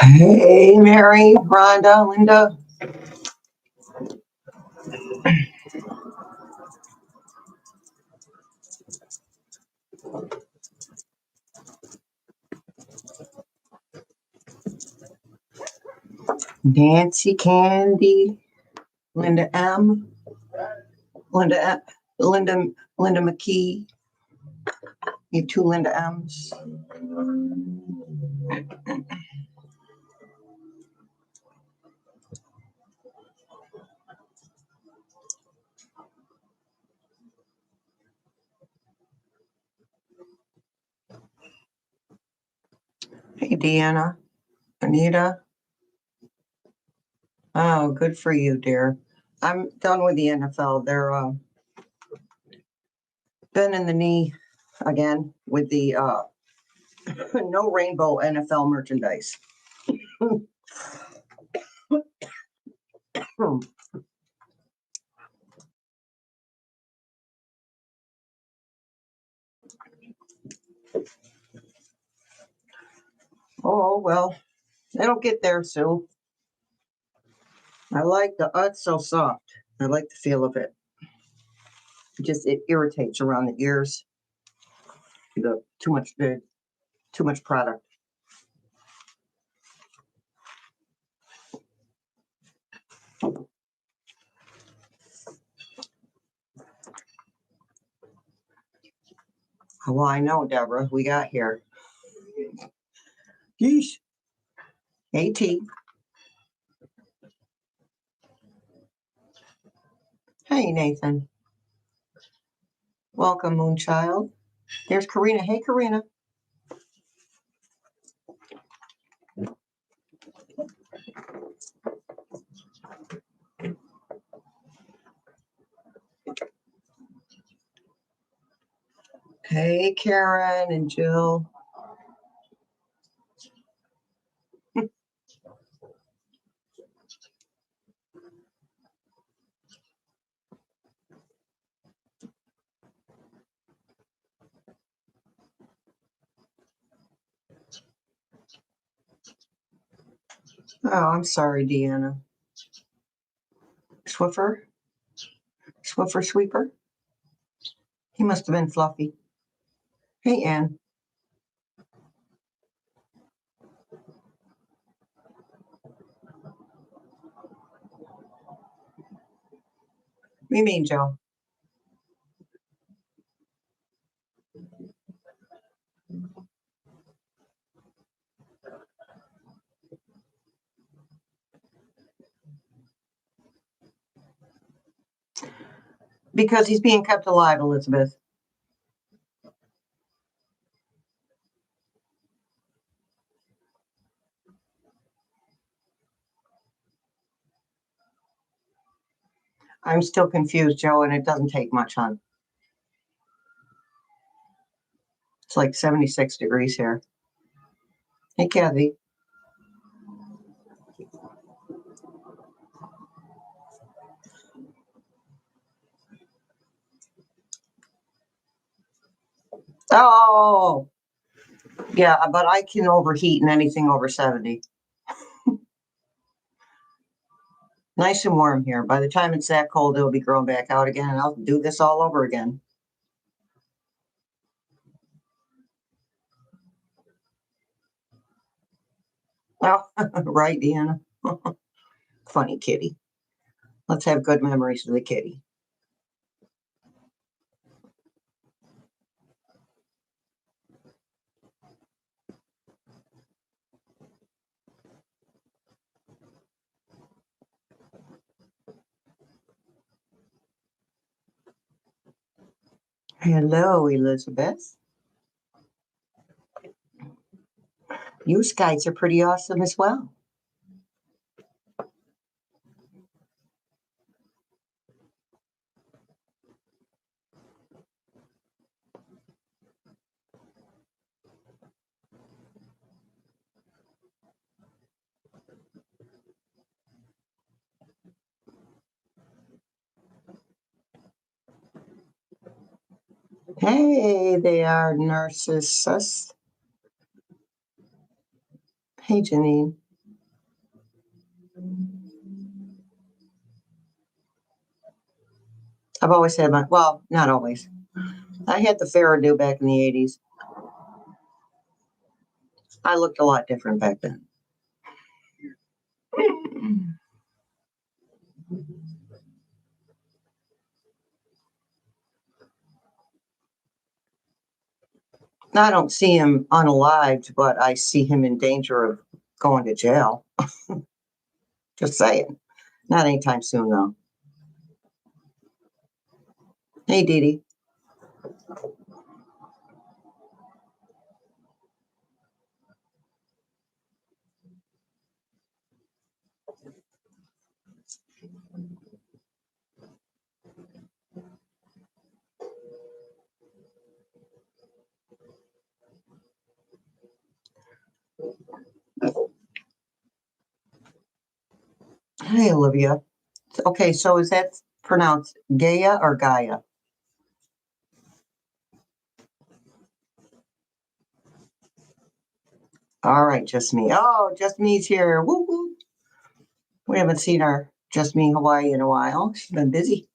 Hey, Mary, Rhonda, Linda. Nancy, Candy, Linda M, Linda McKee. You have two Linda M's. Hey, Deanna, Anita. Oh, good for you, dear. I'm done with the NFL. They're bending the knee again with the no rainbow NFL merchandise. Oh, well, it'll get there, Sue. I like it's so soft. I like the feel of it. It irritates around the ears. Too much product. Well, I know, Deborah. We got here. Yeesh. AT. Hey, Nathan. Welcome, Moonchild. There's Karina. Hey, Karina. Hey, Karen and Jill. Oh, I'm sorry, Deanna. Swiffer Sweeper. He must have been fluffy. Hey, Ann. What do you mean, Joe? Because he's being kept alive, Elizabeth. I'm still confused, Joe, and it doesn't take much, hon. It's like 76 degrees here. Hey, Kathy. Oh, yeah, but I can overheat in anything over 70. Nice and warm here. By the time it's that cold, it'll be growing back out again, and I'll do this all over again. Oh, right, Deanna. Funny kitty. Let's have good memories of the kitty. Hello, Elizabeth. You guys are pretty awesome as well. Hey, they are narcissists. Hey, Janine. I've always had well, not always. I had the Farradew back in the 80s. I looked a lot different back then. I don't see him unalived, but I see him in danger of going to jail. Just saying. Not anytime soon, though. Hey, Dee Dee. Hey, Olivia. Okay, so is that pronounced Gaia or Gaia? All right, just me. Oh, just me's here. Woo woo. We haven't seen our Just Me Hawaii in a while. She's been busy.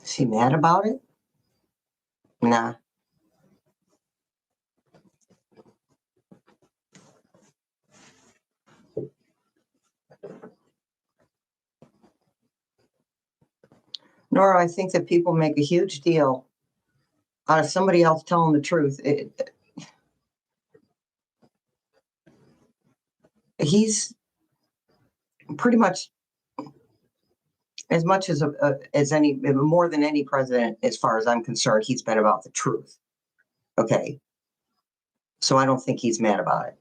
Is she mad about it? Nah. Nora, I think that people make a huge deal out of somebody else telling the truth. He's pretty much as any more than any president, as far as I'm concerned, he's been about the truth. Okay, so I don't think he's mad about it.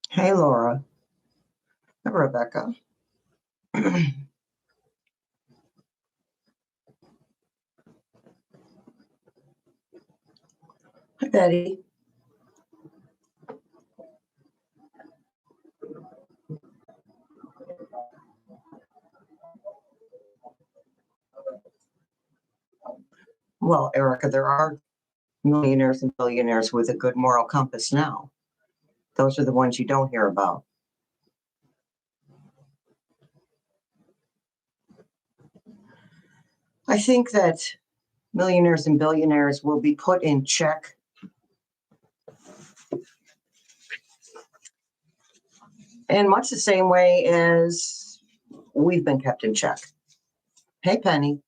Hey, Laura. Hey, Rebecca. Hi, Betty. Well, Erica, there are millionaires and billionaires with a good moral compass now. Those are the ones you don't hear about. I think that millionaires and billionaires will be put in check in much the same way as we've been kept in check. Hey, Penny.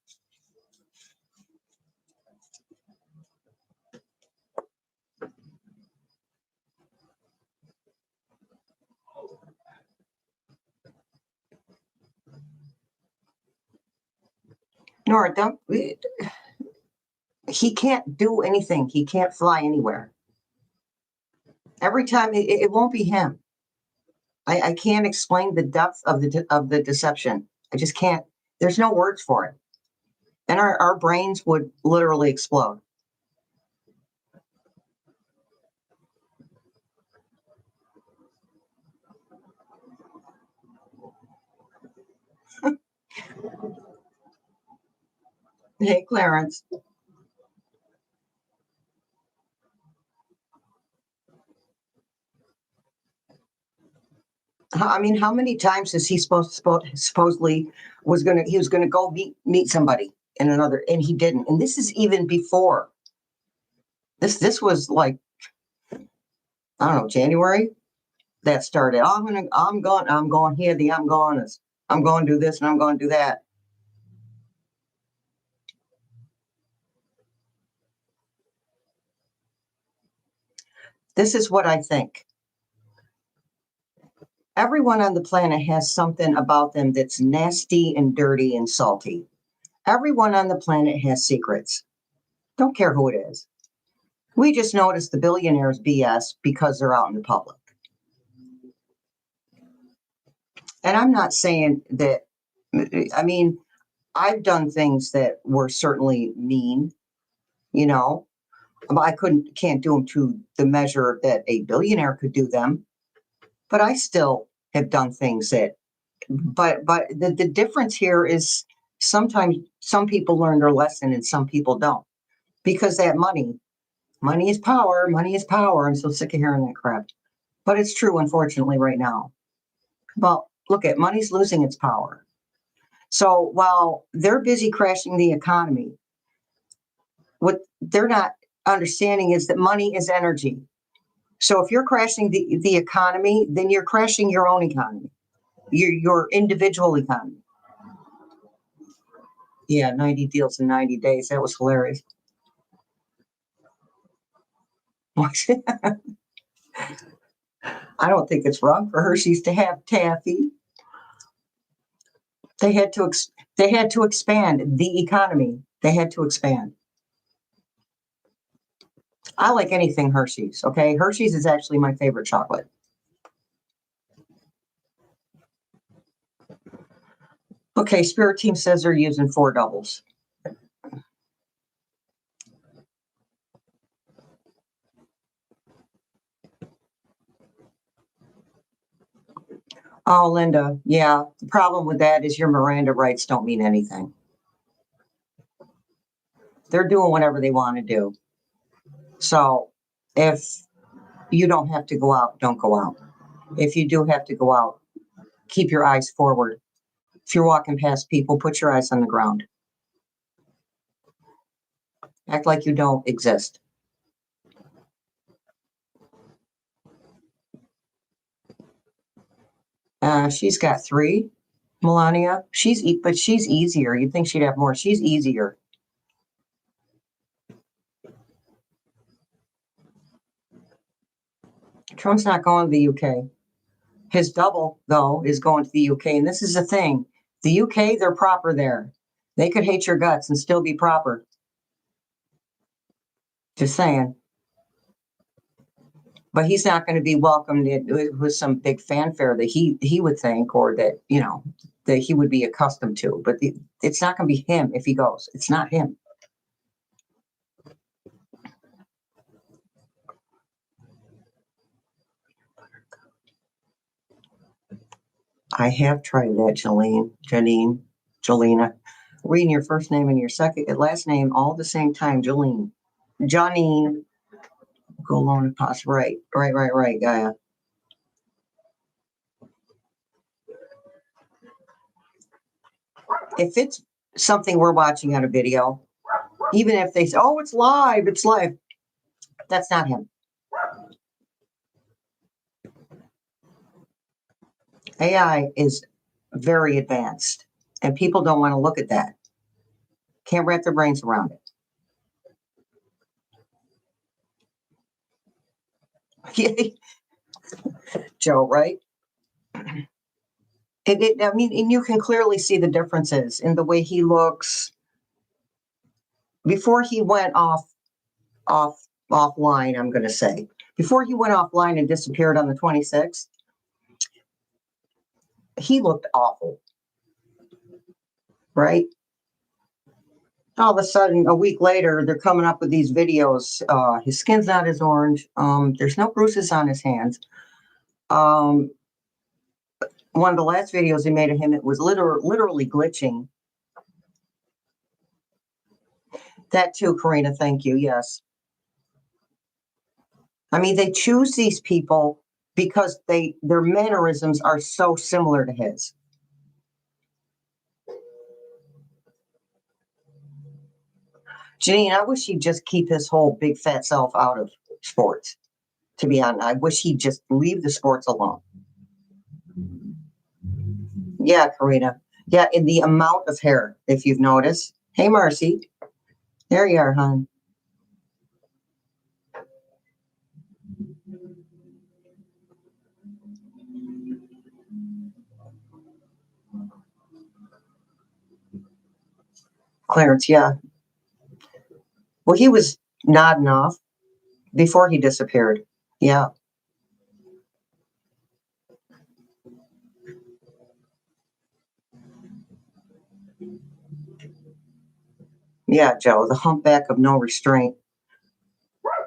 Nora, don't. He can't do anything. He can't fly anywhere. Every time, it won't be him. I can't explain the depth of the deception. I just can't. There's no words for it. And our brains would literally explode. Hey, Clarence. I mean, how many times is he supposedly he was gonna go meet somebody in another, and he didn't. And this is even before this was like, I don't know, January that started. Oh, I'm going here, I'm going to do this and I'm going to do that. This is what I think. Everyone on the planet has something about them that's nasty and dirty and salty. Everyone on the planet has secrets. Don't care who it is. We just notice the billionaires BS because they're out in the public. And I'm not saying that, I mean, I've done things that were certainly mean, you know. I can't do them to the measure that a billionaire could do them, but I still have done things that, but the difference here is sometimes some people learn their lesson and some people don't, because that money is power, money is power. I'm so sick of hearing that crap, but it's true, unfortunately, right now. Well, look at money's losing its power. So while they're busy crashing the economy, what they're not understanding is that money is energy. So if you're crashing the economy, then you're crashing your own economy, your individual economy. Yeah, 90 deals in 90 days. That was hilarious. I don't think it's wrong for Hershey's to have taffy. They had to expand the economy. They had to expand. I like anything Hershey's. Okay, Hershey's is actually my favorite chocolate. Okay, Spirit Team says they're using 4 doubles. Oh, Linda, yeah. The problem with that is your Miranda rights don't mean anything. They're doing whatever they want to do. So if you don't have to go out, don't go out. If you do have to go out, keep your eyes forward. If you're walking past people, put your eyes on the ground. Act like you don't exist. She's got 3, Melania. But she's easier. You'd think she'd have more. She's easier. Trump's not going to the UK. His double, though, is going to the UK. And this is the thing. The UK, they're proper there. They could hate your guts and still be proper. Just saying. But he's not going to be welcomed with some big fanfare that he would think, or that, you know, that he would be accustomed to. But it's not going to be him if he goes. It's not him. I have tried that, Jolena. Reading your first name and your last name all at the same time, Jolene. Janine. Go alone and possible. Right, Gaia. If it's something we're watching on a video, even if they say, oh, it's live, that's not him. AI is very advanced, and people don't want to look at that. Can't wrap their brains around it. Joe, right? I mean, and you can clearly see the differences in the way he looks. Before he went offline, I'm going to say, before he went offline and disappeared on the 26th, he looked awful, right? All of a sudden, a week later, they're coming up with these videos. His skin's not as orange. There's no bruises on his hands. One of the last videos they made of him, it was literally glitching. That too, Karina, thank you. Yes. I mean, they choose these people because their mannerisms are so similar to his. Janine, I wish he'd just keep his whole big fat self out of sports. To be honest, I wish he'd just leave the sports alone. Yeah, Karina. Yeah, in the amount of hair, if you've noticed. Hey, Marcy. There you are, hon. Clarence, yeah. Well, he was nodding off before he disappeared. Yeah. Yeah, Joe, the humpback of no restraint.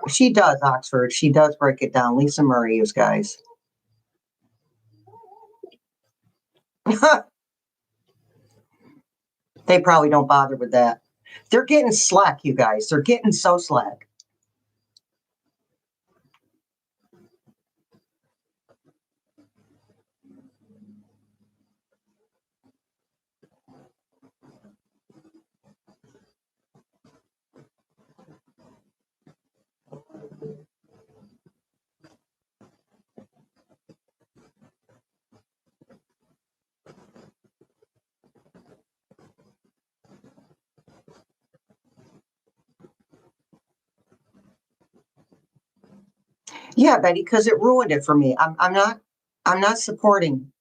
She does, Oxford. She does break it down. Lisa Murray, you guys. They probably don't bother with that. They're getting slack, you guys. They're getting so slack. Yeah, Betty, because it ruined it for me. I'm not supporting.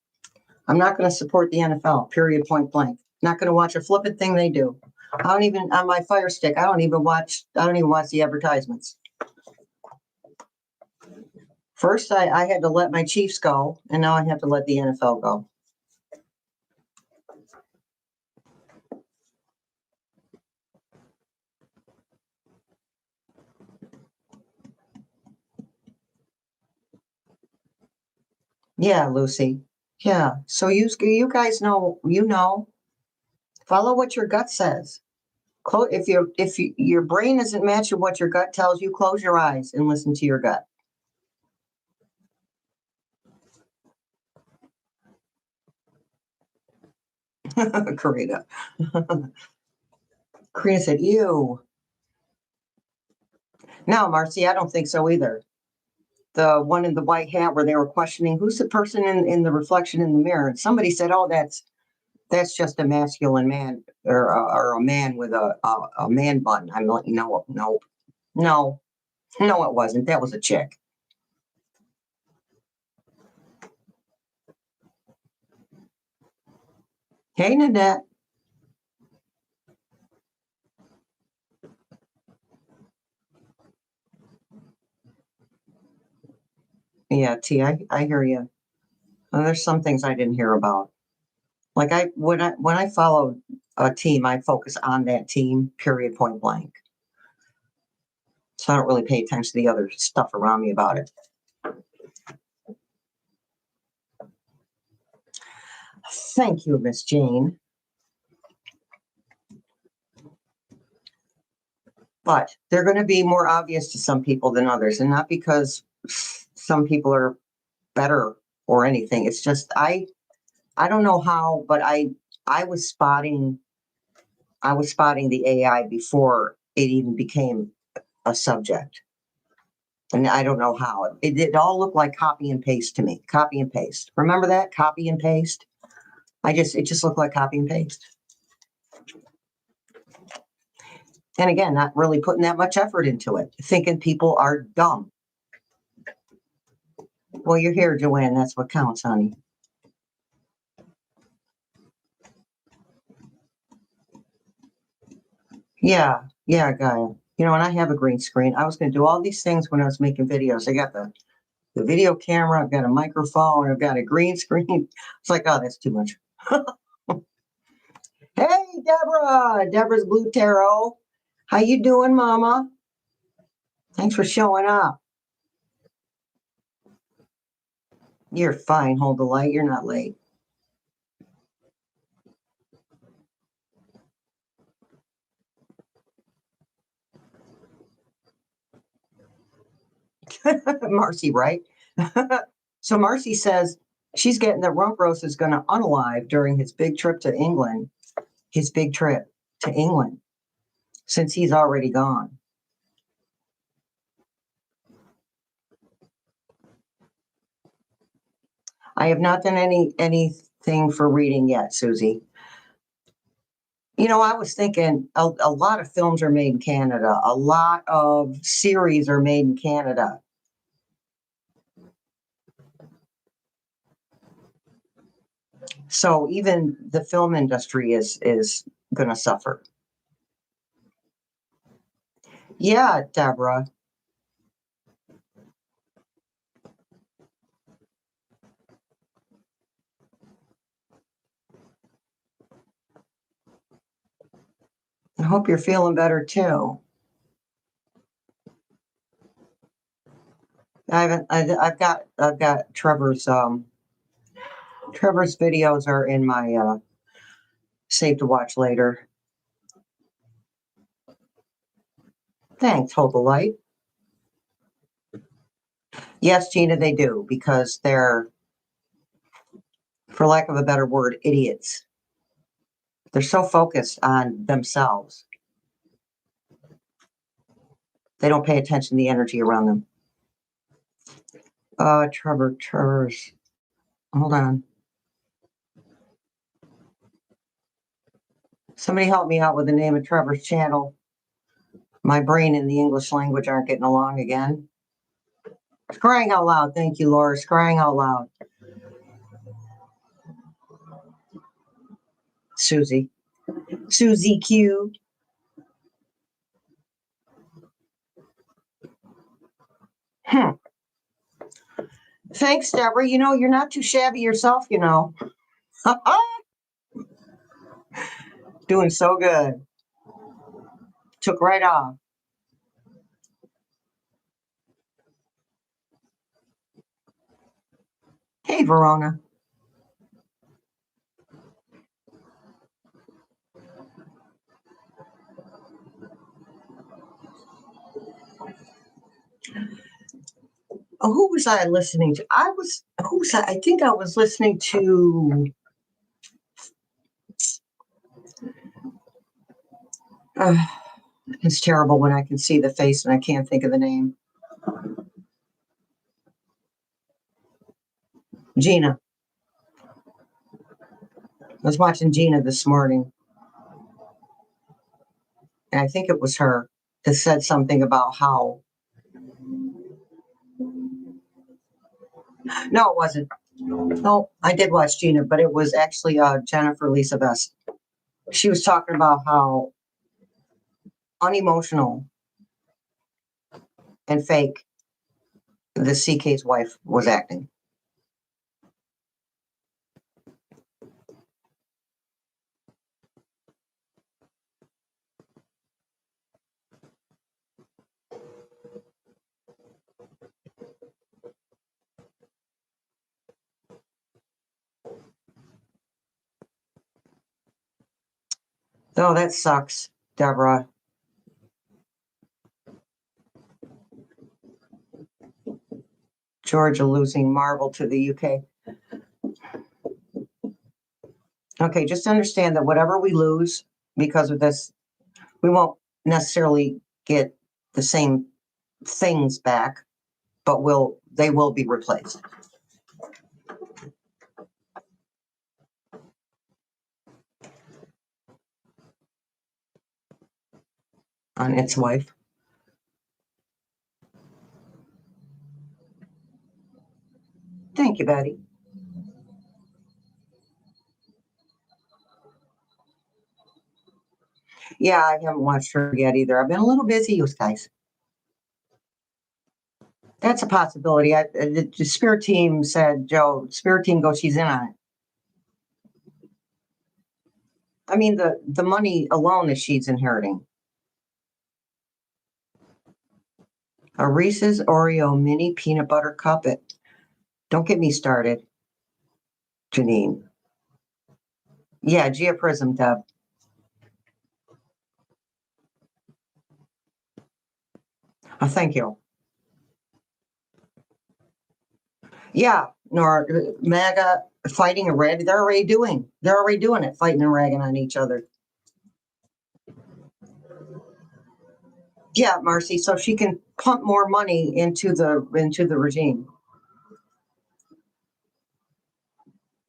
I'm not going to support the NFL. Period. Point blank. Not going to watch a flippant thing they do. I don't even on my Fire Stick. I don't even watch the advertisements. First, I had to let my Chiefs go, and now I have to let the NFL go. Yeah, Lucy. Yeah. So you guys know, follow what your gut says. If your brain isn't matching what your gut tells you, close your eyes and listen to your gut. Karina. Karina said, "Ew." No, Marcy, I don't think so either. The one in the white hat where they were questioning who's the person in the reflection in the mirror, and somebody said, "Oh, that's just a masculine man or a man with a man bun." I'm like, no, it wasn't. That was a chick. Hey, Nanette. Yeah, T, I hear you. There's some things I didn't hear about. Like when I follow a team, I focus on that team. Period. Point blank. So I don't really pay attention to the other stuff around me about it. Thank you, Miss Jane. But they're going to be more obvious to some people than others, and not because some people are better or anything. It's just I don't know how, but I was spotting the AI before it even became a subject. And I don't know how. It all looked like copy and paste to me. Copy and paste. Remember that? Copy and paste. It just looked like copy and paste. And again, not really putting that much effort into it, thinking people are dumb. Well, you're here, Joanne. That's what counts, honey. Yeah, Gaia. And I have a green screen. I was going to do all these things when I was making videos. I got the video camera, I've got a microphone, I've got a green screen. It's like, oh, that's too much. Hey, Deborah. Deborah's Blue Tarot. How you doing, Mama? Thanks for showing up. You're fine. Hold the light. You're not late. Marcy, right? So Marcy says she's getting that Rumpros is going to unalive during his big trip to England, since he's already gone. I have not done anything for reading yet, Susie. You know, I was thinking a lot of films are made in Canada. A lot of series are made in Canada. So even the film industry is going to suffer. Yeah, Deborah. I hope you're feeling better too. I've got Trevor's videos are in my save to watch later. Thanks, Hold the Light. Yes, Gina, they do, because they're, for lack of a better word, idiots. They're so focused on themselves. They don't pay attention to the energy around them. Trevor's. Hold on. Somebody help me out with the name of Trevor's channel. My brain and the English language aren't getting along again. Crying out loud. Thank you, Laura. Crying out loud. Susie Q. Thanks, Deborah. You know, you're not too shabby yourself, you know. Doing so good. Took right off. Hey, Verona. Oh, who was I listening to? I think I was listening to. It's terrible when I can see the face and I can't think of the name. Gina. I was watching Gina this morning, and I think it was her that said something about how. No, it wasn't. No, I did watch Gina, but it was actually Jennifer Lisa Best. She was talking about how unemotional and fake the CK's wife was acting. Oh, that sucks, Deborah. Georgia losing Marvel to the UK. Okay, just understand that whatever we lose because of this, we won't necessarily get the same things back, but they will be replaced. On its wife. Thank you, Betty. Yeah, I haven't watched her yet either. I've been a little busy, you guys. That's a possibility. The Spirit team said, Joe, Spirit team goes, she's in on it. I mean, the money alone that she's inheriting. A Reese's Oreo mini peanut butter cup. Don't get me started, Janine. Yeah, Gia Prism, Deb. Oh, thank you. Yeah, nor MAGA fighting a rag. They're already doing it, fighting and ragging on each other. Yeah, Marcy, so she can pump more money into the regime,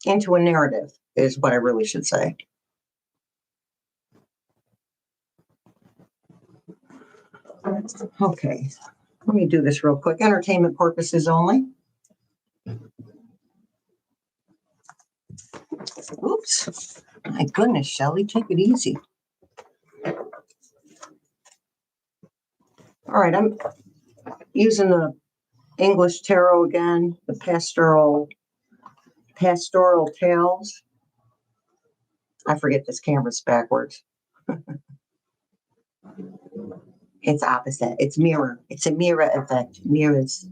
into a narrative, is what I really should say. Okay, let me do this real quick. Entertainment purposes only. Oops. My goodness, Shelley, take it easy. All right, I'm using the English tarot again, the pastoral tales. I forget this camera's backwards. It's opposite. It's mirror. It's a mirror effect. Mirrors.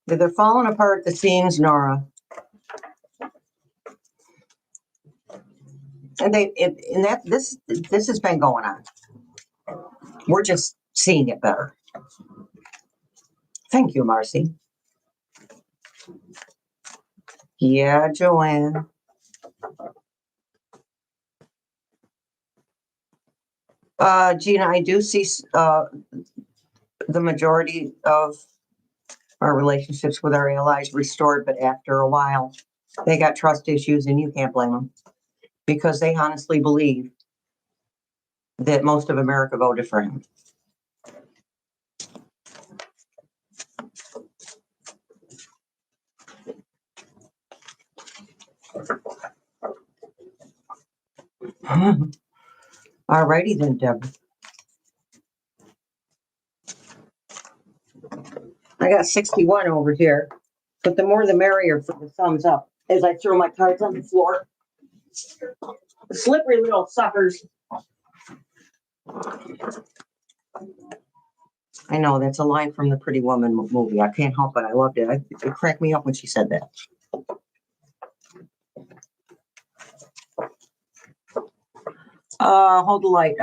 They're falling apart at the seams, Nora. And this has been going on. We're just seeing it better. Thank you, Marcy. Yeah, Joanne. Gina, I do see the majority of our relationships with our allies restored, but after a while, they got trust issues, and you can't blame them because they honestly believe that most of America voted for him. All righty then, Deb. I got 61 over here, but the more the merrier for the thumbs up as I throw my cards on the floor. Slippery little suckers. I know, that's a line from the Pretty Woman movie. I can't help it. I loved it. It cracked me up when she said that. Hold the light.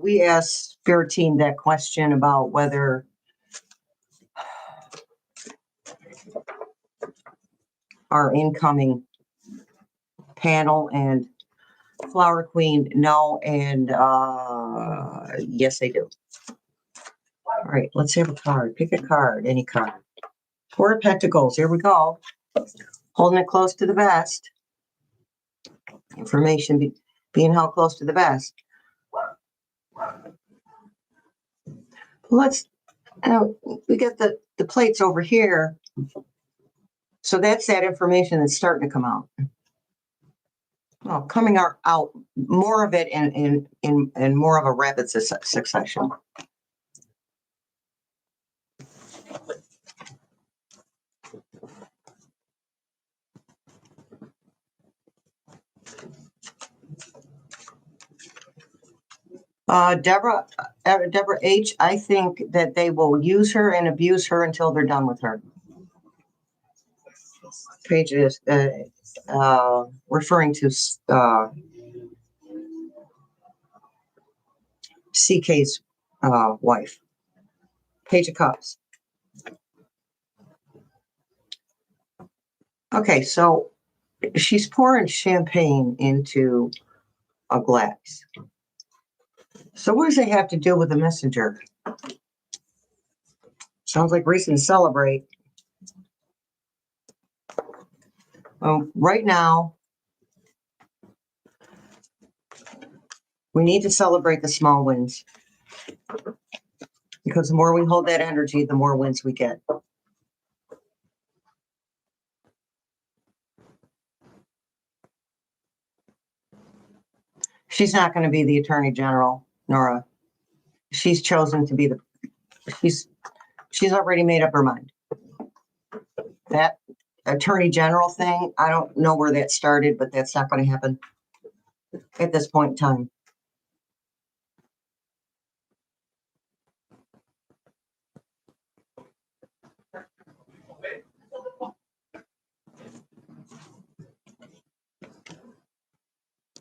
We asked Spirit Team that question about whether our incoming panel and Flower Queen know, and yes, they do. All right, let's have a card. Pick a card, any card. Four of Pentacles. Here we go. Holding it close to the vest. Information being held close to the vest. Let's. We got the plates over here. So that's that information that's starting to come out. Well, coming out more of it in more of a rapid succession. Deborah H., I think that they will use her and abuse her until they're done with her. Page is referring to CK's wife. Page of Cups. Okay, so she's pouring champagne into a glass. So what does it have to do with the messenger? Sounds like reason to celebrate. Right now, we need to celebrate the small wins. Because the more we hold that energy, the more wins we get. She's not going to be the Attorney General, Nora. She's chosen to be she's already made up her mind. That Attorney General thing, I don't know where that started, but that's not going to happen at this point in time.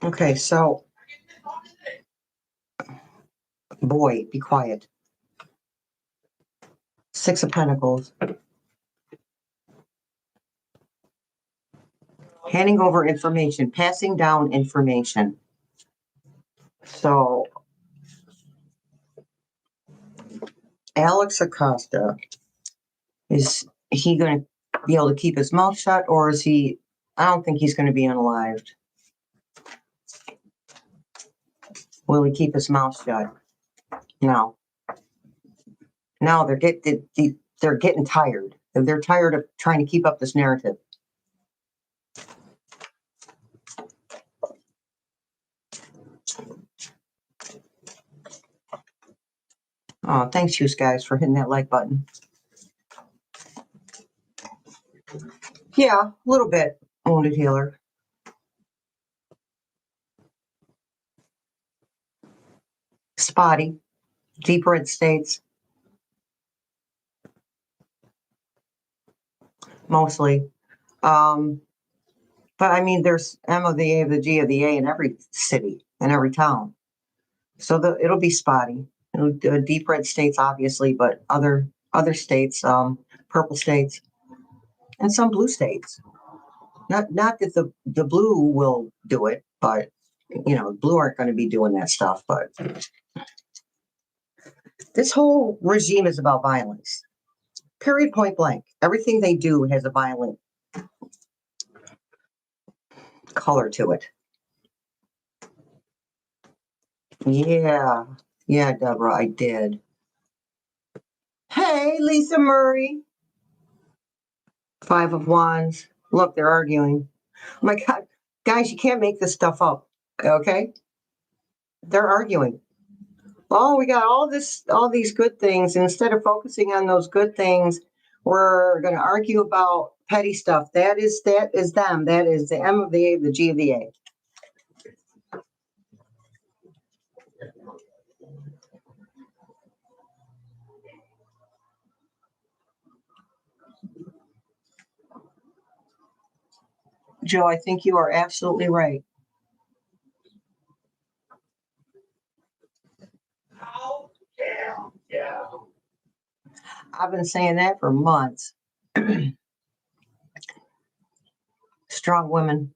Okay, so, boy, be quiet. Six of Pentacles. Handing over information, passing down information. So, Alex Acosta, is he going to be able to keep his mouth shut, or is he, I don't think he's going to be unalived. Will he keep his mouth shut? No. No, they're getting tired. They're tired of trying to keep up this narrative. Oh, thanks, you guys, for hitting that like button. Yeah, a little bit, Wounded Healer. Spotty. Deep red states. Mostly. But I mean, there's M of the A of the G of the A in every city, in every town. So it'll be spotty. Deep red states, obviously, but other states, purple states, and some blue states. Not that the blue will do it, but you know, blue aren't going to be doing that stuff. But this whole regime is about violence. Period, point blank. Everything they do has a violent color to it. Yeah, Deborah, I did. Hey, Lisa Murray. Five of Wands. Look, they're arguing. Oh my God, guys, you can't make this stuff up. Okay, they're arguing. Oh, we got all these good things. And instead of focusing on those good things, we're going to argue about petty stuff. That is them. That is the M of the A, the G of the A. Joe, I think you are absolutely right. Yeah. I've been saying that for months. Strong women.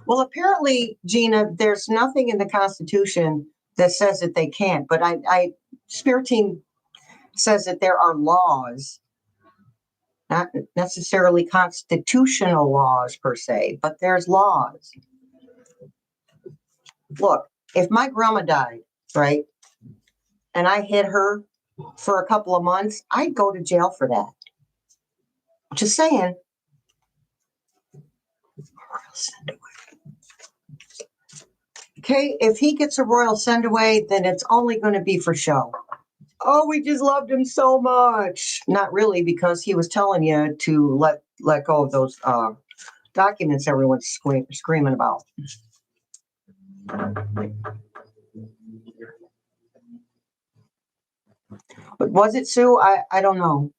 Well, apparently, Gina, there's nothing in the Constitution that says that they can't. But Spirit Team says that there are laws, not necessarily constitutional laws per se, but there's laws. Look, if my grandma died, right, and I hit her for a couple of months, I'd go to jail for that. Just saying. Okay, if he gets a royal send away, then it's only going to be for show. Oh, we just loved him so much. Not really, because he was telling you to let go of those documents everyone's screaming about. But was it Sue? I don't know.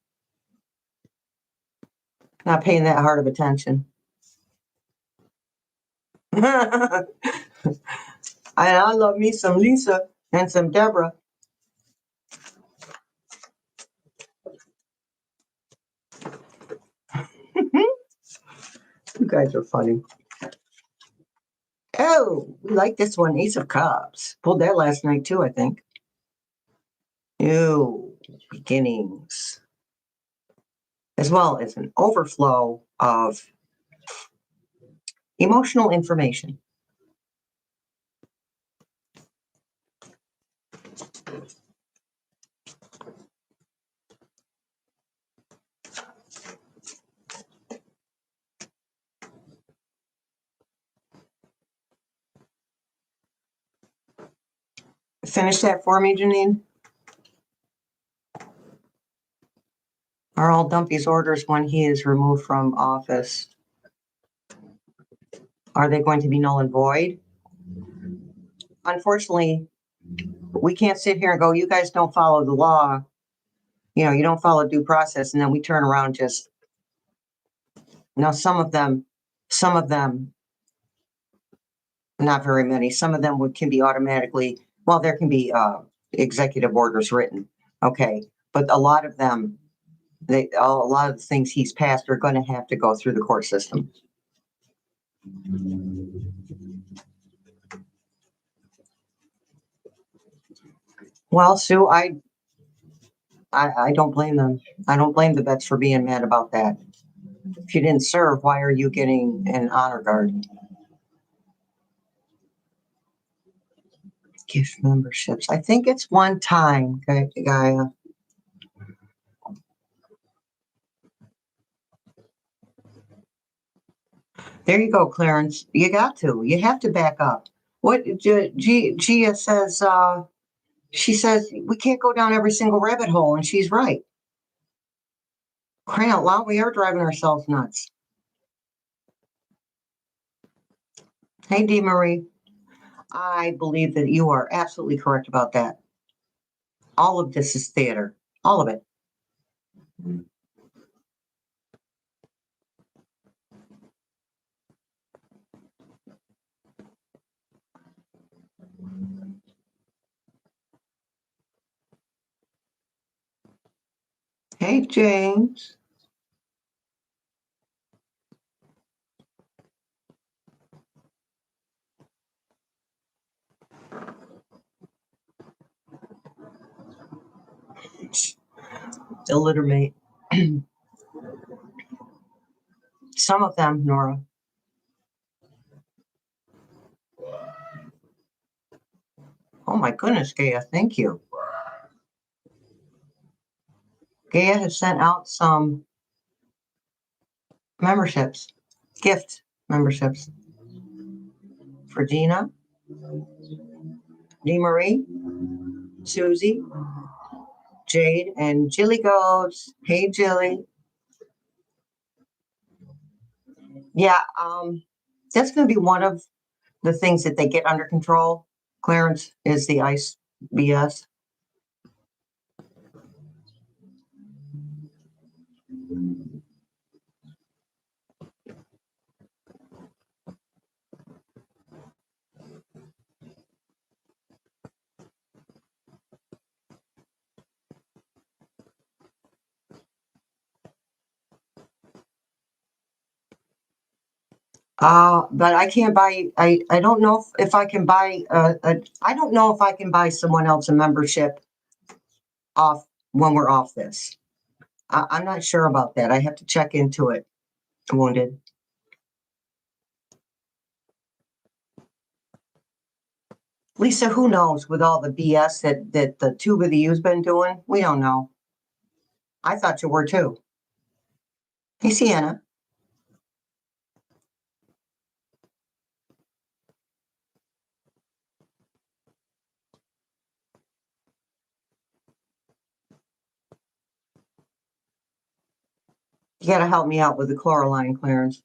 Not paying that hard of attention. I love me some Lisa and some Deborah. You guys are funny. Oh, we like this one, Ace of Cups. Pulled that last night too, I think. Ew, beginnings. As well as an overflow of emotional information. Finish that for me, Janine. Are all Dumpy's orders when he is removed from office? Are they going to be null and void? Unfortunately, we can't sit here and go, you guys don't follow the law. You know, you don't follow due process. And then we turn around just, now some of them Not very many. Some of them can be automatically, well, there can be executive orders written. Okay. But a lot of them, a lot of the things he's passed are going to have to go through the court system. Well, Sue, I don't blame them. I don't blame the vets for being mad about that. If you didn't serve, why are you getting an honor guard? Gift memberships. I think it's one time, Gaia. There you go, Clarence. You got to. You have to back up. What Gia says, she says, we can't go down every single rabbit hole, and she's right. Crying out loud, we are driving ourselves nuts. Hey, Dee Marie. I believe that you are absolutely correct about that. All of this is theater. All of it. Hey, James. Illiterate. Some of them, Nora. Oh my goodness, Gaia, thank you. Gaia has sent out some memberships, gift memberships for Gina, Dee Marie, Susie, Jade, and Jilly goes. Hey, Jilly. Yeah, that's going to be one of the things that they get under control. Clarence is the ICE BS. But I can't buy. I don't know if I can buy. I don't know if I can buy someone else a membership off when we're off this. I'm not sure about that. I have to check into it. Wounded. Lisa, who knows with all the BS that the Tube of the U's been doing? We don't know. I thought you were too. Hey, Sienna. You got to help me out with the Chloraline, Clarence.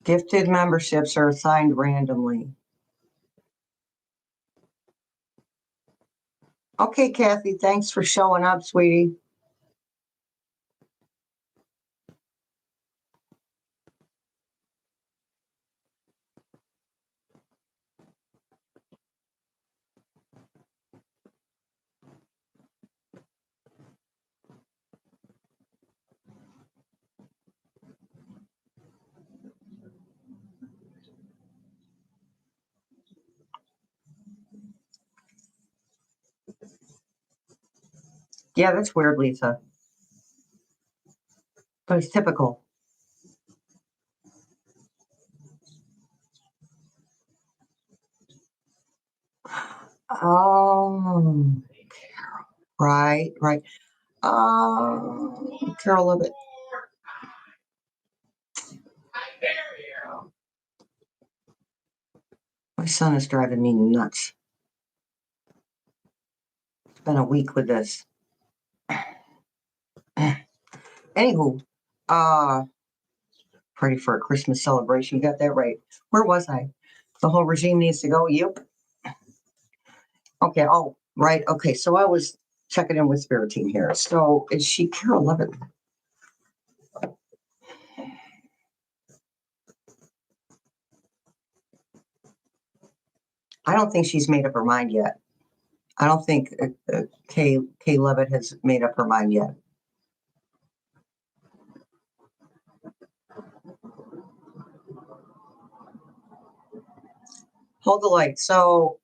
Gifted memberships are assigned randomly. Okay, Kathy, thanks for showing up, sweetie. Yeah, that's weird, Lisa. But it's typical. Oh, right. Carol Lovett. My son is driving me nuts. It's been a week with this. Anywho, ready for a Christmas celebration. You got that right. Where was I? The whole regime needs to go. Yep. Okay. Oh, right. Okay. So I was checking in with Spirit Team here. So is she Carol Lovett? I don't think she's made up her mind yet. I don't think Kay Levitt has made up her mind yet. Hold the light. So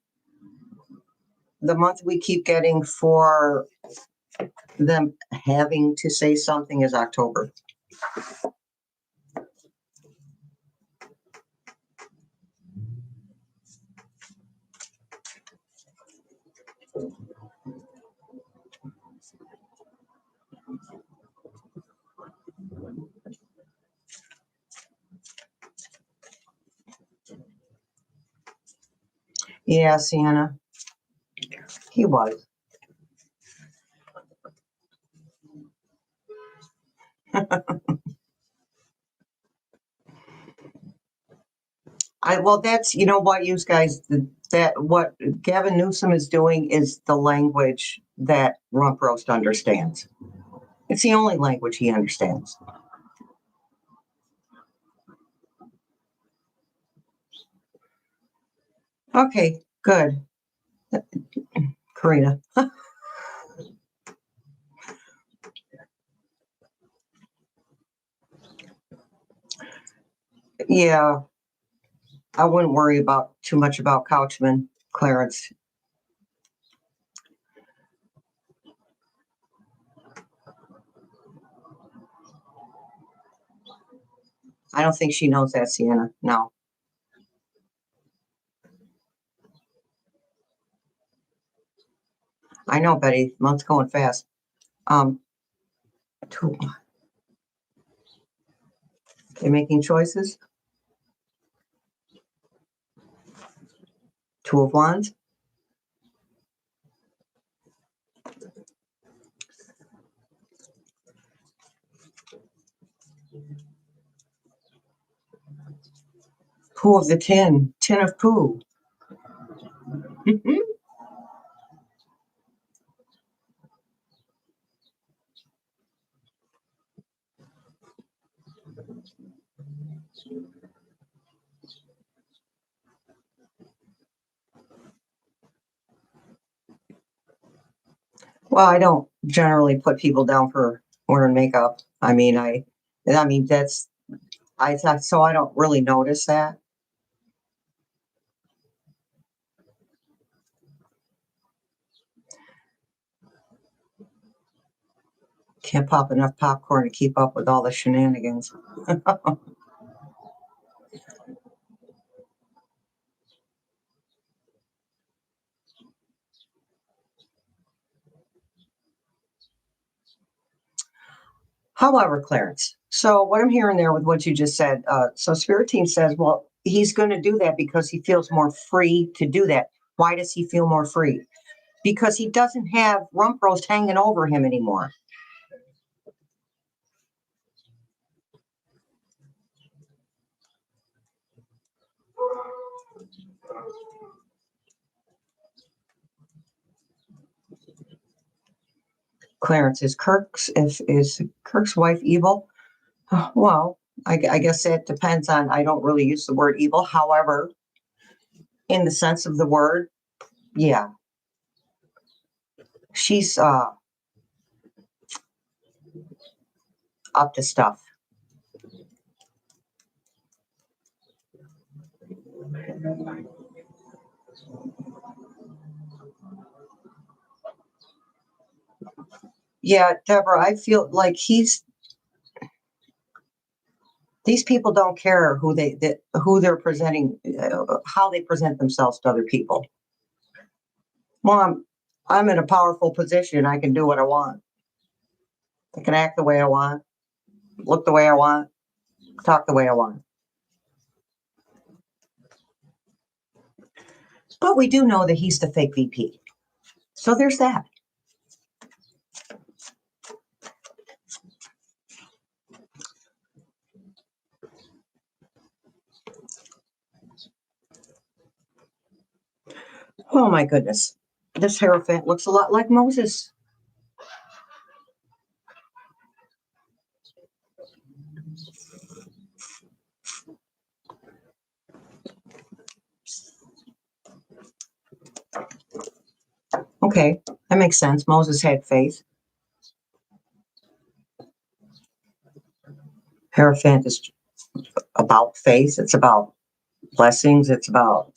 the month we keep getting for them having to say something is October. Yeah, Sienna. He was. Well, that's, you know what, you guys, that what Gavin Newsom is doing is the language that Rump Roast understands. It's the only language he understands. Okay, good. Karina. Yeah, I wouldn't worry about too much about Couchman, Clarence. I don't think she knows that, Sienna. No. I know, Betty. Month's going fast. Two. Okay, making choices. Two of Wands. Pooh of the Tin. Tin of Pooh. Well, I don't generally put people down for wearing makeup. I mean, that's, I thought, so I don't really notice that. Can't pop enough popcorn to keep up with all the shenanigans. However, Clarence, so what I'm hearing there with what you just said, so Spirit Team says, well, he's going to do that because he feels more free to do that. Why does he feel more free? Because he doesn't have Rump Roast hanging over him anymore. Clarence, is Kirk's wife evil? Well, I guess it depends on, I don't really use the word evil. However, in the sense of the word, yeah, she's up to stuff. Yeah, Deborah, I feel like these people don't care who they're presenting, how they present themselves to other people. Well, I'm in a powerful position. I can do what I want. I can act the way I want, look the way I want, talk the way I want. But we do know that he's the fake VP. So there's that. Oh my goodness. This Hierophant looks a lot like Moses. Okay, that makes sense. Moses had faith. Hierophant is about faith. It's about blessings. It's about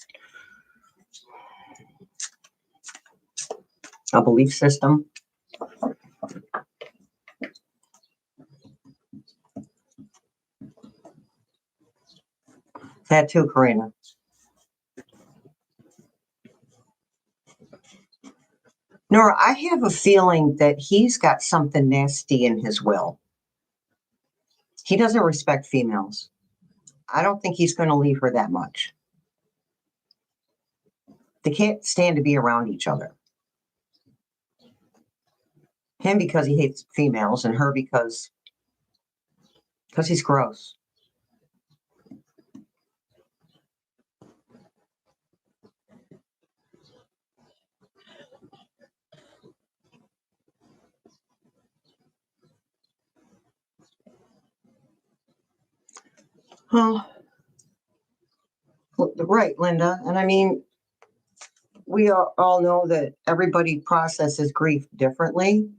a belief system. That too, Karina. Nora, I have a feeling that he's got something nasty in his will. He doesn't respect females. I don't think he's going to leave her that much. They can't stand to be around each other. Him because he hates females, and her because he's gross. Oh, right, Linda. And I mean, we all know that everybody processes grief differently,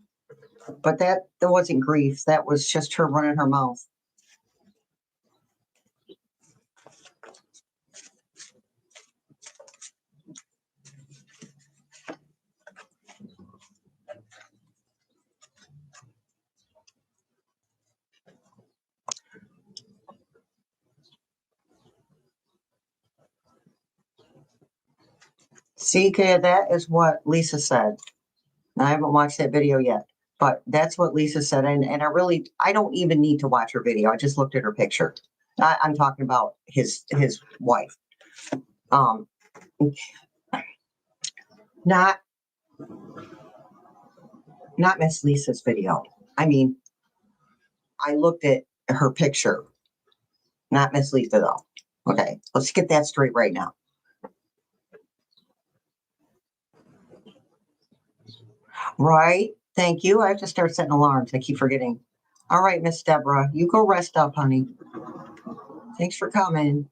but that wasn't grief. That was just her running her mouth. See, Kaya, that is what Lisa said. I haven't watched that video yet, but that's what Lisa said. And I don't even need to watch her video. I just looked at her picture. I'm talking about his wife. Not Miss Lisa's video. I mean, I looked at her picture, not Miss Lisa though. Okay, let's get that straight right now. Right. Thank you. I have to start setting alarms. I keep forgetting. All right, Miss Deborah, you go rest up, honey. Thanks for coming.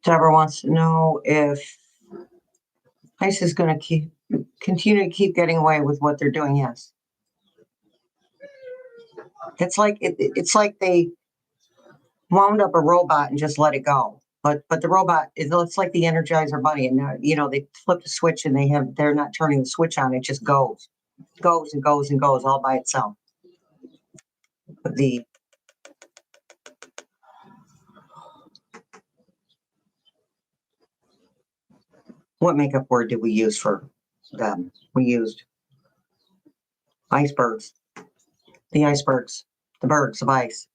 Deborah wants to know if ICE is going to continue to keep getting away with what they're doing. Yes. It's like it's like they wound up a robot and just let it go. But the robot it's like the Energizer Bunny, and they flip the switch and they're not turning the switch on. It just goes and goes and goes all by itself. What makeup word did we use for them? We used icebergs. The icebergs. The bergs of ice.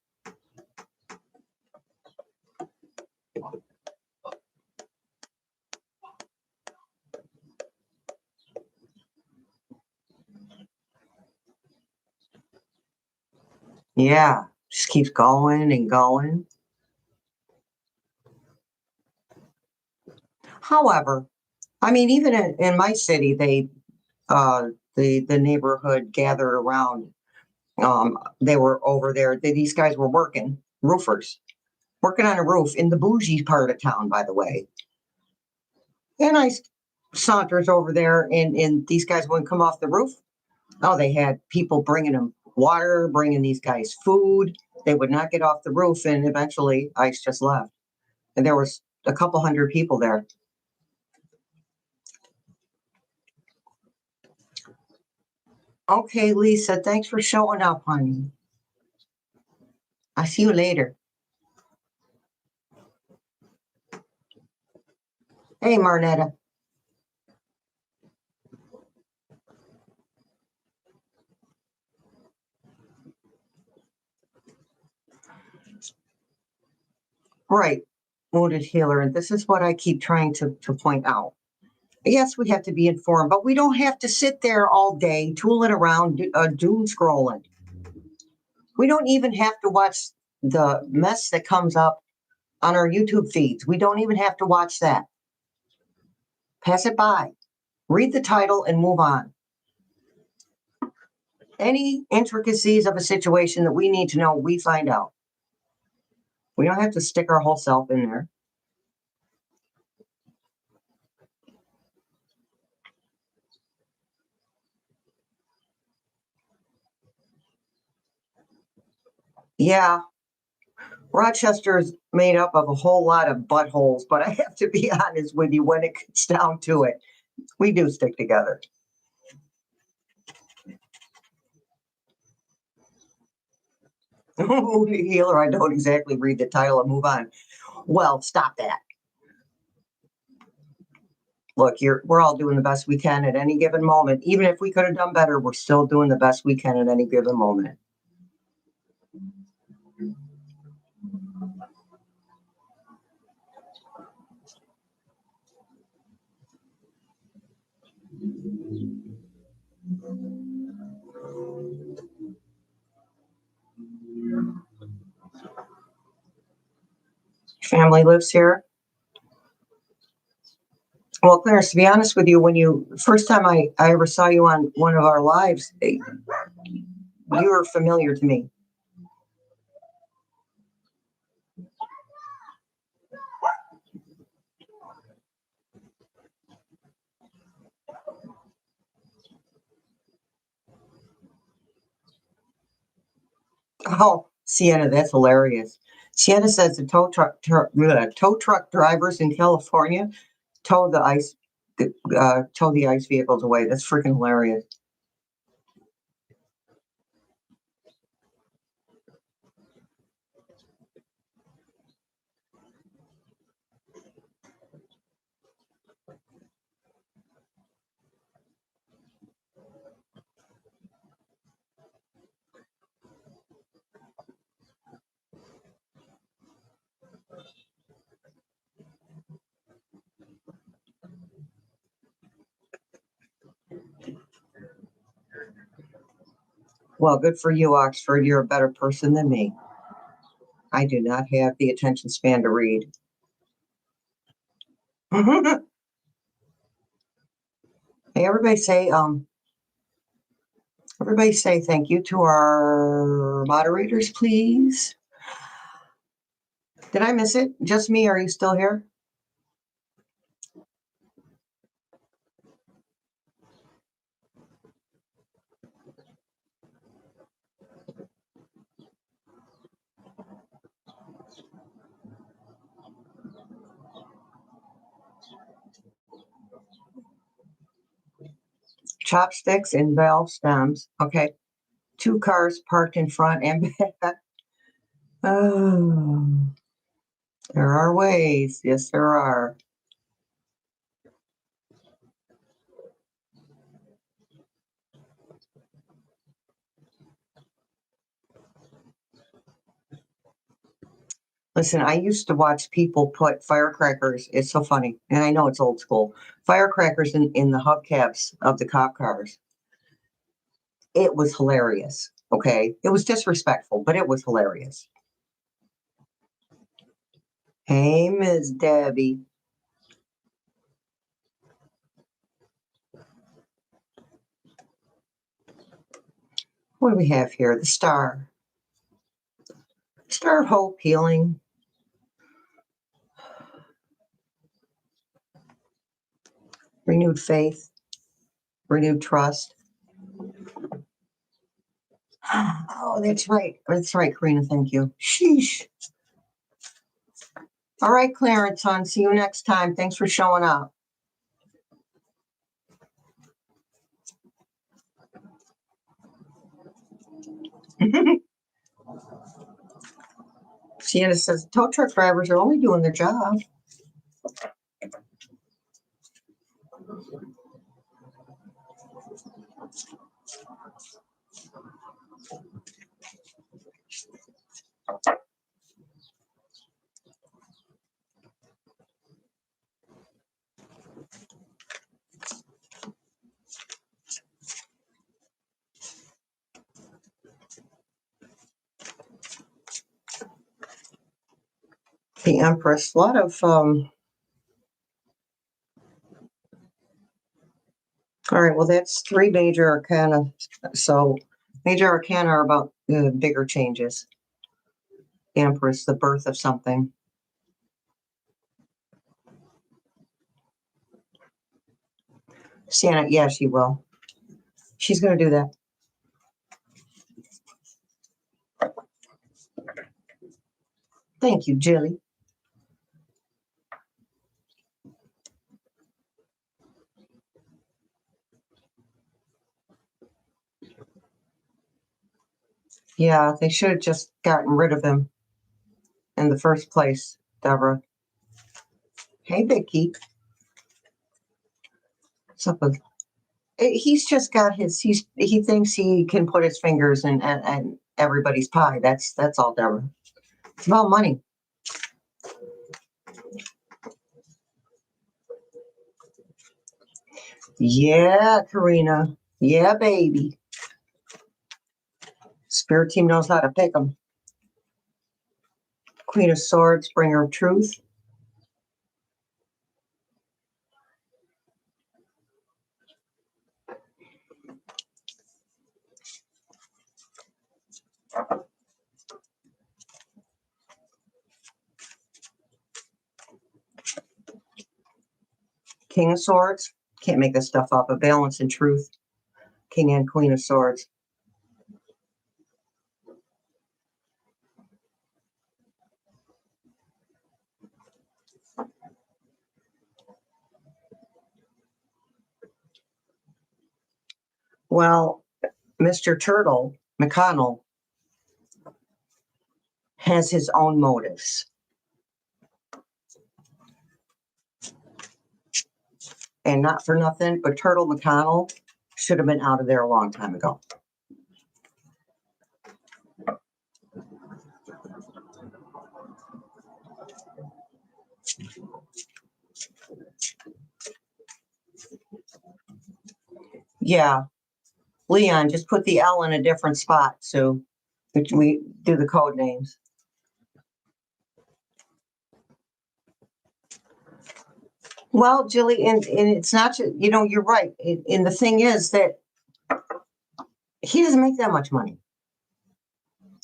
Yeah, just keeps going and going. However, I mean, even in my city, the neighborhood gathered around. They were over there. These guys were working, roofers, working on a roof in the bougie part of town, by the way. And I saunters over there, and these guys wouldn't come off the roof. Oh, they had people bringing them water, bringing these guys food. They would not get off the roof, and eventually ICE just left. And there was a couple hundred people there. Okay, Lisa, thanks for showing up, honey. I'll see you later. Hey, Marnetta. Right, wounded healer. And this is what I keep trying to point out. Yes, we have to be informed, but we don't have to sit there all day tooling around, doom scrolling. We don't even have to watch the mess that comes up on our YouTube feeds. We don't even have to watch that. Pass it by. Read the title and move on. Any intricacies of a situation that we need to know, we find out. We don't have to stick our whole self in there. Yeah, Rochester is made up of a whole lot of buttholes, but I have to be honest with you, when it gets down to it, we do stick together. Healer, I don't exactly read the title and move on. Well, stop that. Look, we're all doing the best we can at any given moment. Even if we could have done better, we're still doing the best we can at any given moment. Family lives here. Well, Clarence, to be honest with you, first time I ever saw you on one of our lives, you were familiar to me. Oh, Sienna, that's hilarious. Sienna says the tow truck drivers in California tow the ice vehicles away. That's freaking hilarious. Well, good for you, Oxford. You're a better person than me. I do not have the attention span to read. Hey, everybody say thank you to our moderators, please. Did I miss it? Just me? Are you still here? Chopsticks and valve stems. Okay. 2 cars parked in front and back. Oh, there are ways. Yes, there are. Listen, I used to watch people put firecrackers. It's so funny. And I know it's old school. Firecrackers in the hubcaps of the cop cars. It was hilarious. Okay. It was disrespectful, but it was hilarious. Hey, Ms. Debbie. What do we have here? The star. Star of hope, healing. Renewed faith. Renewed trust. Oh, that's right. That's right, Karina. Thank you. Sheesh. All right, Clarence, hon. See you next time. Thanks for showing up. Sienna says tow truck drivers are only doing their job. The Empress. A lot of All right, well, that's 3 major arcana. So major arcana are about bigger changes. Empress, the birth of something. Santa, yeah, she will. She's going to do that. Thank you, Jilly. Yeah, they should have just gotten rid of him in the first place, Deborah. Hey, Vicky. What's up with... He's just got his... He thinks he can put his fingers in everybody's pie. That's all, Deborah. It's about money. Yeah, Karina. Yeah, baby. Spirit team knows how to pick them. Queen of Swords, bringer of truth. King of Swords. Can't make this stuff up. A balance and truth. King and Queen of Swords. Well, Mr. Turtle, McConnell, has his own motives. And not for nothing, but Turtle McConnell should have been out of there a long time ago. Yeah. Leon, just put the L in a different spot so we do the code names. Well, Jilly, and it's not, you're right. And the thing is that he doesn't make that much money.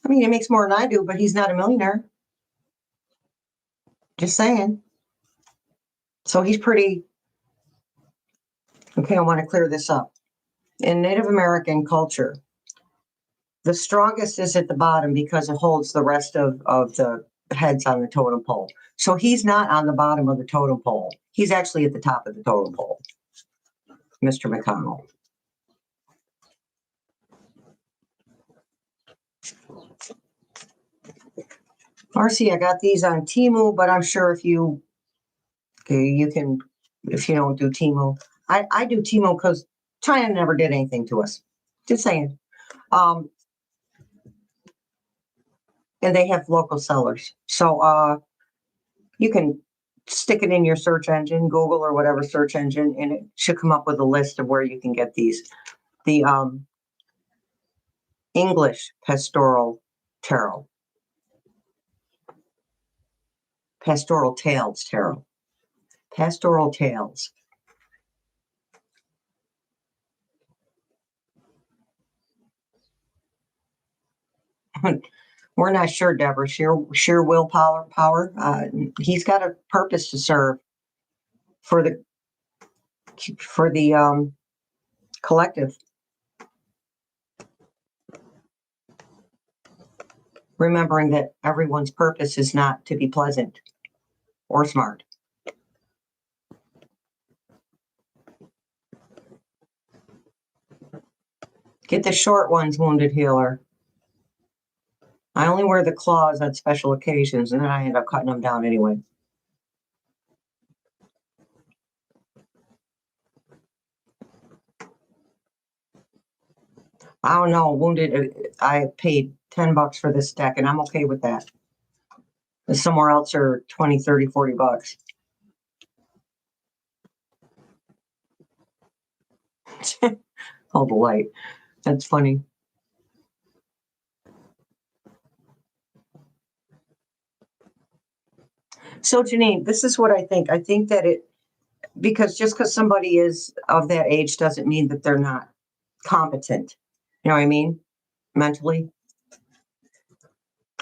I mean, he makes more than I do, but he's not a millionaire. Just saying. So he's pretty... Okay, I want to clear this up. In Native American culture, the strongest is at the bottom because it holds the rest of the heads on the totem pole. So he's not on the bottom of the totem pole. He's actually at the top of the totem pole, Mr. McConnell. Marcy, I got these on Temu, but I'm sure if you can, if you don't do Temu. I do Temu because China never did anything to us. Just saying. And they have local sellers. So you can stick it in your search engine, Google or whatever search engine, and it should come up with a list of where you can get these. The English Pastoral Tarot. Pastoral Tales Tarot. Pastoral Tales. We're not sure, Deborah. Sheer willpower. He's got a purpose to serve for the collective. Remembering that everyone's purpose is not to be pleasant or smart. Get the short ones, Wounded Healer. I only wear the claws on special occasions, and then I end up cutting them down anyway. I don't know, Wounded, I paid $10 for this deck, and I'm okay with that. Somewhere else are 20, 30, 40 bucks. Oh, the light. That's funny. So, Janine, this is what I think. I think that Because just because somebody is of that age doesn't mean that they're not competent. You know what I mean? Mentally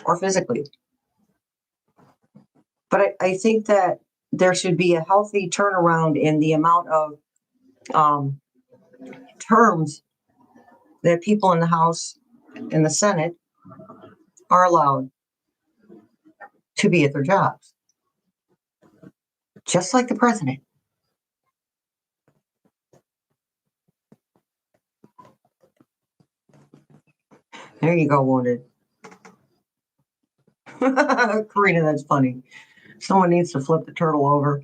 or physically. But I think that there should be a healthy turnaround in the amount of terms that people in the House and the Senate are allowed to be at their jobs, just like the president. There you go, Wounded. Karina, that's funny. Someone needs to flip the turtle over.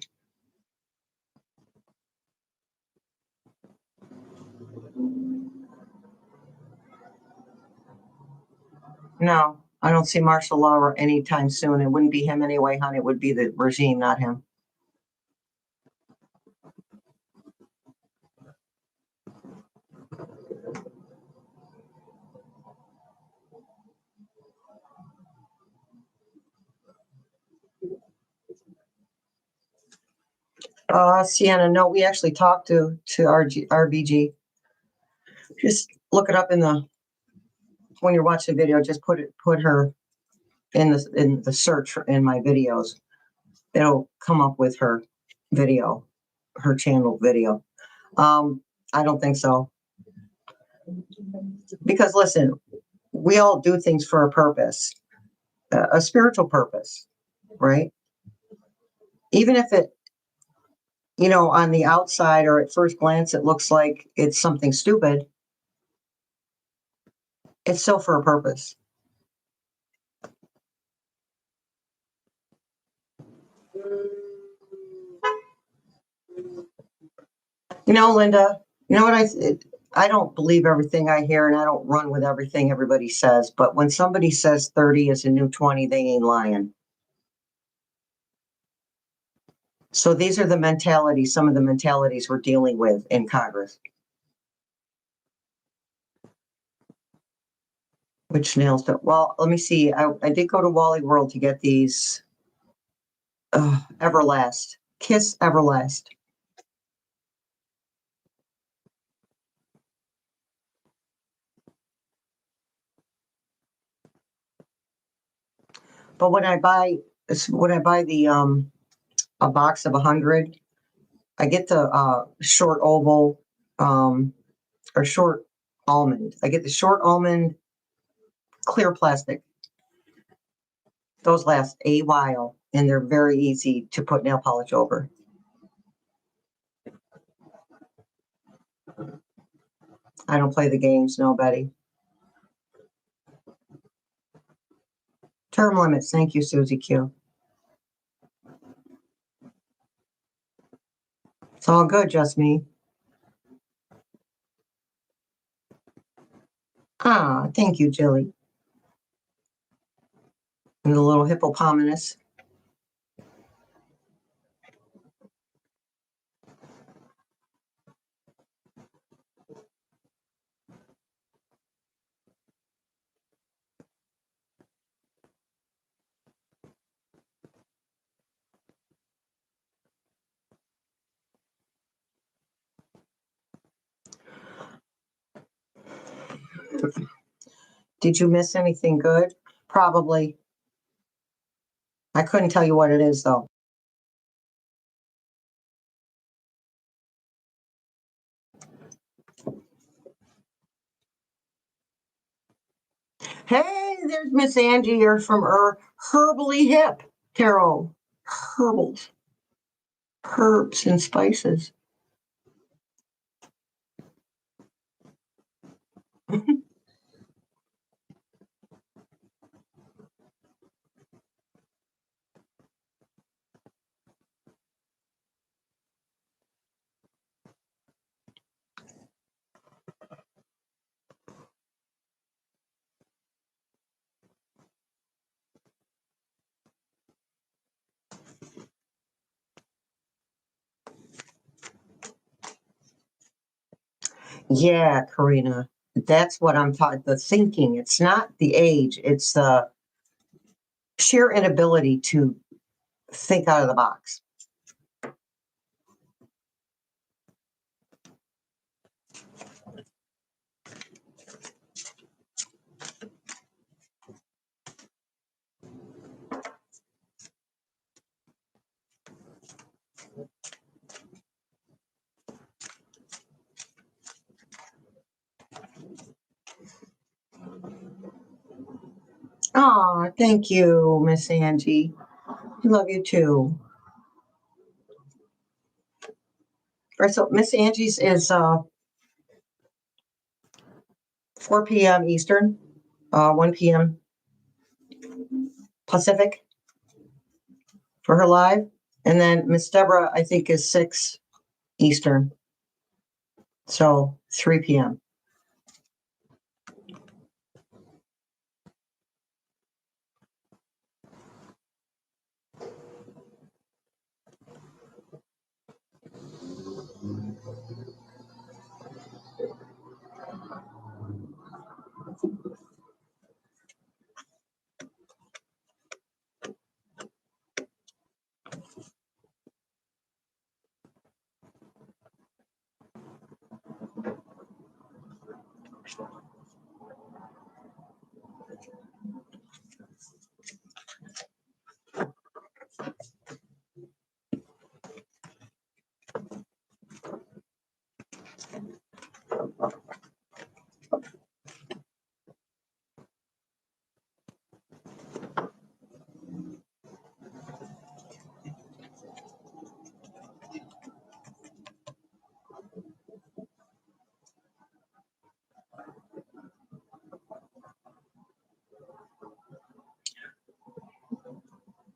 No, I don't see martial law anytime soon. It wouldn't be him anyway, hon. It would be the regime, not him. Sienna, no, we actually talked to RBG. Just look it up when you're watching the video. Just put her in the search in my videos. It'll come up with her video, her channel video. I don't think so. Because listen, we all do things for a purpose, a spiritual purpose, right? Even if it, on the outside or at first glance, it looks like it's something stupid, it's still for a purpose. Linda, you know what I don't believe everything I hear, and I don't run with everything everybody says, but when somebody says 30 is a new 20, they ain't lying. So these are some of the mentalities we're dealing with in Congress. Which nails don't. Well, let me see. I did go to Wally World to get these Everlast. Kiss Everlast. But when I buy the a box of 100, I get the short oval or short almond. I get the short almond clear plastic. Those last a while, and they're very easy to put nail polish over. I don't play the games, no, Betty. Term limits. Thank you, Susie Q. It's all good, just me. Thank you, Jilly. And the little hippopotamus. Did you miss anything good? Probably. I couldn't tell you what it is, though. Hey, there's Miss Angie here from Herbally Hip Tarot. Herbals. Herbs and spices. Yeah, Karina. That's what I'm talking. The thinking. It's not the age. It's the sheer inability to think out of the box. Aw, thank you, Miss Angie. I love you too. All right, so Miss Angie's is 4 p.m. Eastern, 1 p.m. Pacific for her live. And then Miss Deborah, I think, is 6 Eastern. So 3 p.m.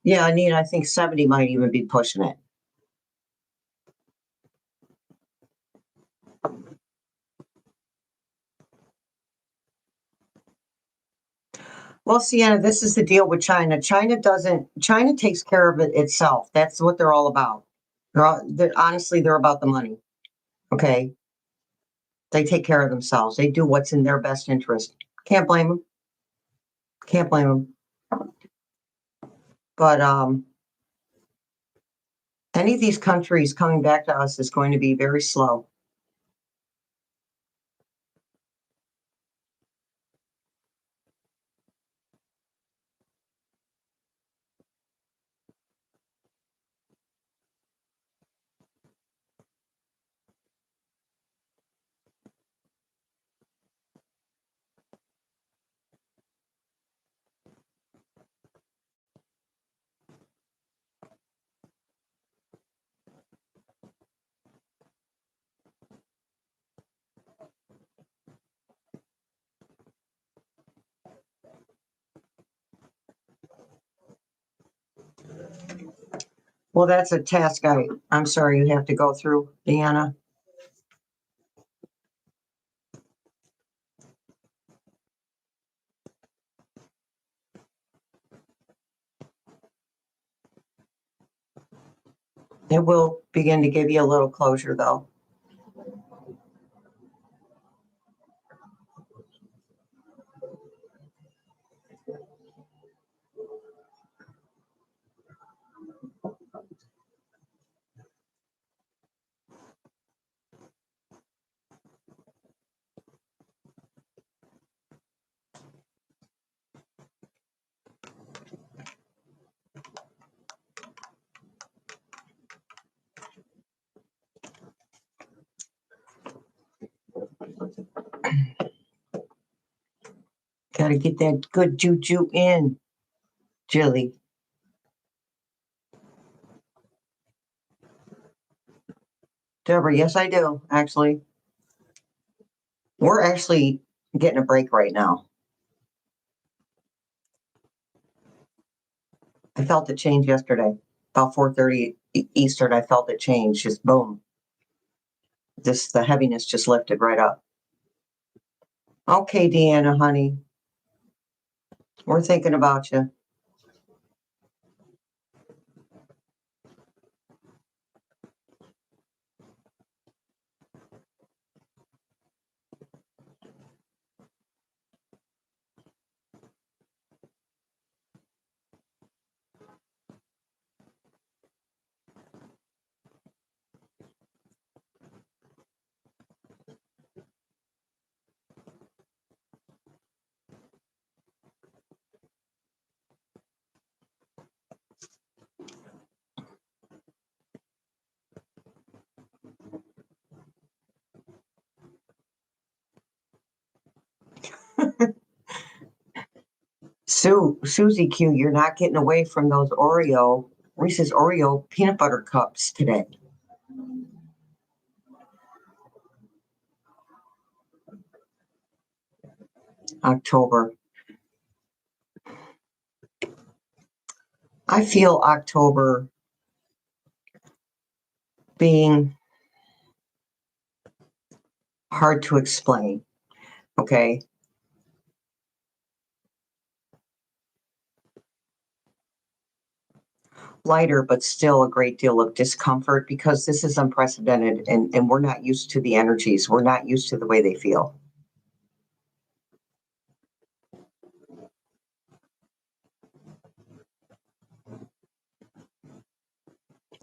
Yeah, Anita, I think 70 might even be pushing it. Well, Sienna, this is the deal with China. China takes care of it itself. That's what they're all about. Honestly, they're about the money. Okay. They take care of themselves. They do what's in their best interest. Can't blame them. Can't blame them. But any of these countries coming back to us is going to be very slow. Well, that's a task I'm sorry you have to go through, Deanna. It will begin to give you a little closure, though. Got to get that good juju in, Jilly. Deborah, yes, I do, actually. We're actually getting a break right now. I felt the change yesterday. About 4:30 Eastern, I felt it change. Just boom. The heaviness just lifted right up. Okay, Deanna, honey. We're thinking about you. Susie Q, you're not getting away from those Reese's Oreo peanut butter cups today. October. I feel October being hard to explain. Okay. Lighter, but still a great deal of discomfort because this is unprecedented and we're not used to the energies. We're not used to the way they feel.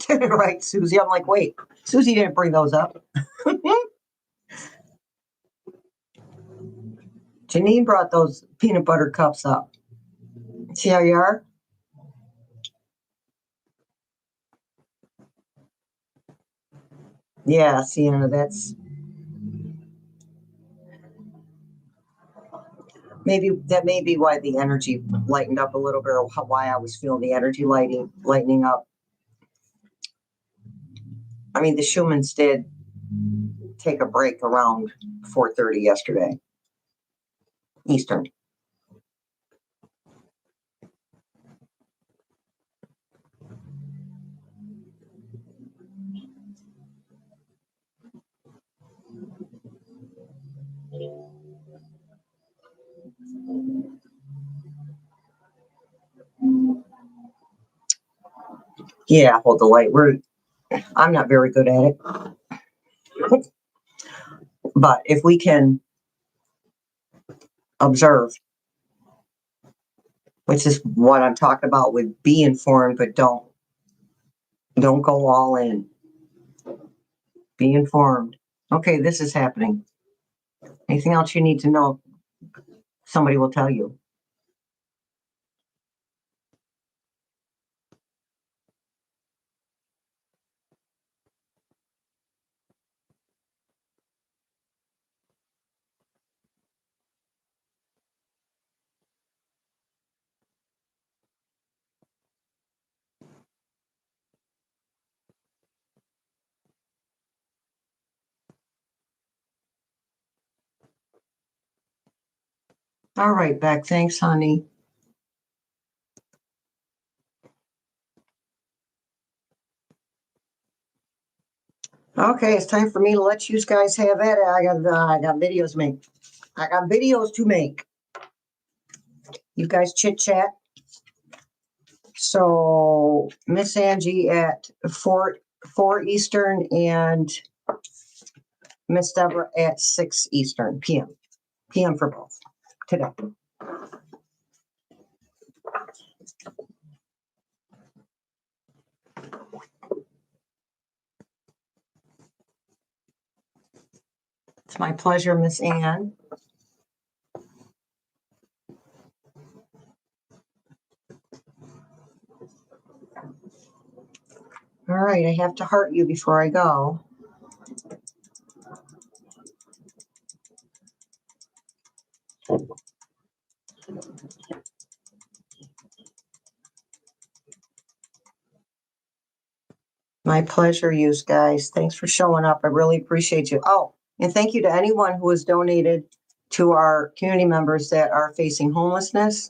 Right, Susie? I'm like, wait, Susie didn't bring those up. Janine brought those peanut butter cups up. See how you are? Yeah, Sienna, that may be why the energy lightened up a little bit, or why I was feeling the energy lightening up. I mean, the Schumans did take a break around 4:30 yesterday, Eastern. Yeah, hold the light. I'm not very good at it. But if we can observe, which is what I'm talking about with be informed, but don't go all in. Be informed. Okay, this is happening. Anything else you need to know? Somebody will tell you. All right, Beck. Thanks, honey. Okay, it's time for me to let you guys have at it. I got videos to make. I got videos to make. You guys chit chat. So Miss Angie at 4 Eastern and Miss Deborah at 6 Eastern PM. PM for both today. It's my pleasure, Miss Ann. All right, I have to heart you before I go. My pleasure, you guys. Thanks for showing up. I really appreciate you. Oh, and thank you to anyone who has donated to our community members that are facing homelessness.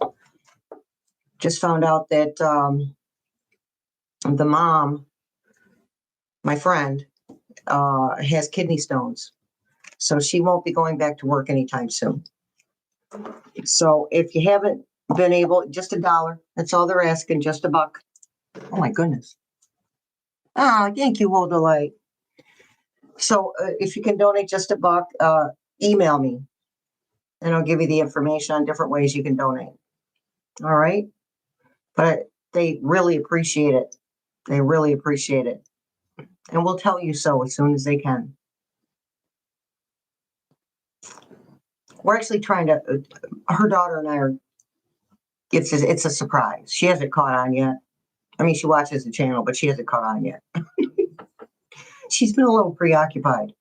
Just found out that the mom, my friend, has kidney stones. So she won't be going back to work anytime soon. So if you haven't been able, just $1. That's all they're asking, just $1. Oh my goodness. Ah, thank you, Hold the Light. So if you can donate just $1, email me and I'll give you the information on different ways you can donate. All right. But they really appreciate it. They really appreciate it. And we'll tell you so as soon as they can. We're actually trying to, her daughter and I are, it's a surprise. She hasn't caught on yet. I mean, she watches the channel, but she hasn't caught on yet. She's been a little preoccupied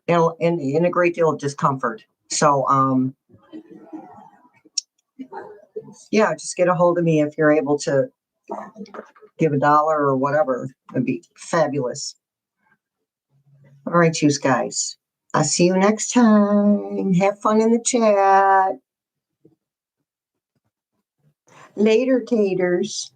and in a great deal of discomfort. So Yeah, just get a hold of me if you're able to give $1 or whatever. It'd be fabulous. All right, you guys. I'll see you next time. Have fun in the chat. Later, taters.